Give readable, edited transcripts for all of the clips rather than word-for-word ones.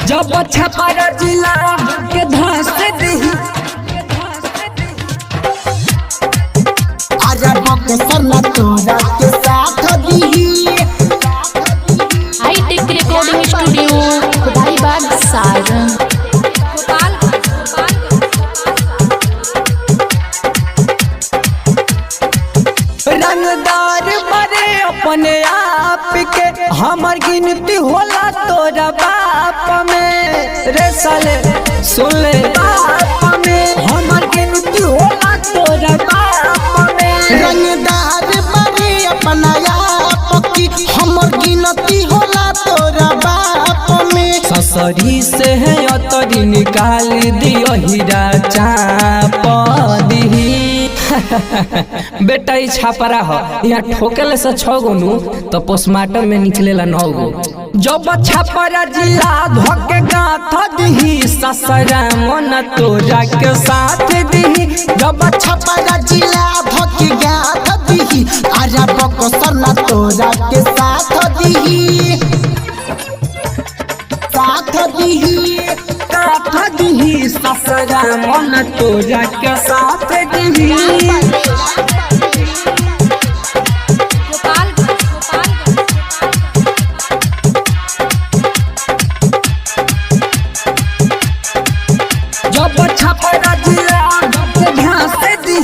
जब छपरा जिला के धस दही आजा बक्सर ना तोरा के साथ दही। Hitech recording studio Khudaibagh Saran. रंगदार बड़े अपने आप के हमर गिनती होला तोरा बाप में रे साले सुन ले बाप में हमर गिनती होला तोरा बाप में। रंगदार बड़े अपना आप की हमर गिनती होला तोरा बाप में। ससरी से है अतरी निकाल दियो हीरा चाप दी बेटा ई छापरा हो यहाँ ठोकले से 6 गो नु तो पोस्टमार्टम में निकलेला 9 गो। जब छापरा जिला धोके गाथ दी ससरा मन तोरा के साथ दी। जब छपरा जिला धोके गाथ दी आजा बक्सर ना तोरा के साथ दी। साथ दी गाथ दी ससरा मन तोरा के साथ दी। जब छपरा जिला ध्यान दी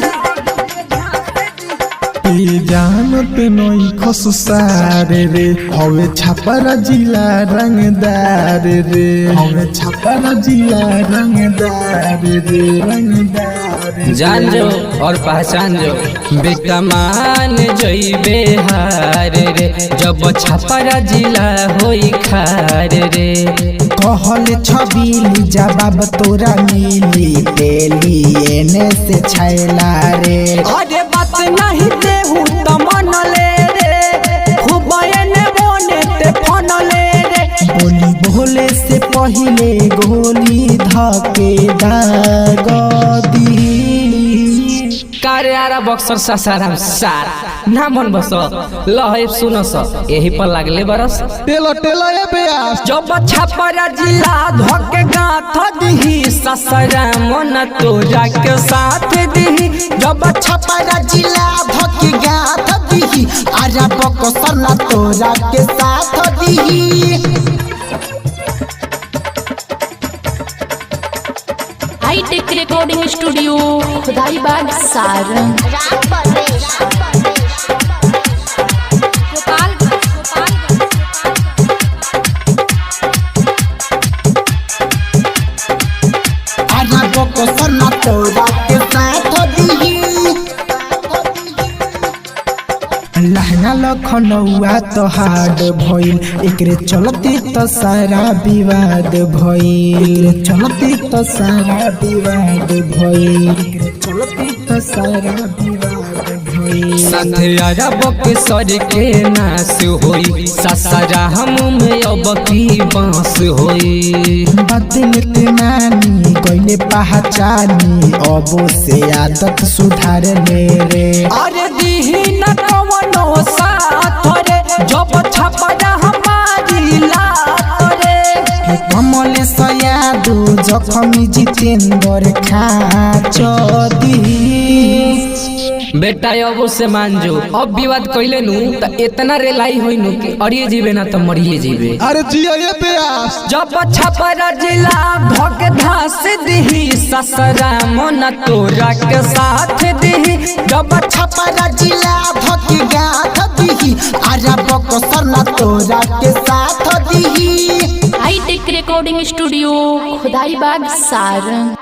जानत नई खस सारे रे हवे छपरा जिला रंगदार रे हवे छपरा जिला रंगदार रे रंगदार। जान जो और पहचान जो बेटा मान जइबे हार रे जब छपरा जिला होई खार रे। कहल छबीली जवाब तोरा मिली तेली एने से छैला रे। अरे बात नहीं देहू त मन ले रे खूब एने बोने ते फन ले रे। बोली बोले से पहिले गोली धके दाग दी। कार्यारा बक्सर सासाराम सार ना मन बस लहे सुनस यही पर लागले बरस टेलो टेलो ए बेयास। जब छपरा जिला धोके गाथ दी ससरा मन तोरा के साथ दी। जब छपरा जिला धके गाथ दी आजा बक्सर ना तोरा के साथ दी। Hitech recording studio Khudaibagh Saran. आजा बक्सर ना तोरा के साथ दी। लहंगा लखनऊआ तो हाड भइल एकरे चलती तो सारा विवाद भइल। एकरे चलती तो सारा विवाद भइल। एकरे चलती तो सारा विवाद भइल। साथे अरब के सर के नाश होई ससरा हम में अब की बांस होई। बदल के मानी गइले पहचानी अबो से आदत सुधार ले रे। अरे दीही न कवनो साथ रे जब छपरा हमारी लात रे। कमल सयादू जखमी जितेंद्र खाच दी। बेटा अब से मान जो अब विवाद कइले नु त इतना रेलाई होई नु कि अड़िए जीवे ना त मरिए जीवे। अरे जिया ए बेयास। जब छपरा जिला धोक धास दी ससरा मन तोरा के साथ दी। जब छपरा जिला धके गाथ दी आजा बक्सर ना तोरा के साथ दी। Hitech recording studio Khudaibagh Saran.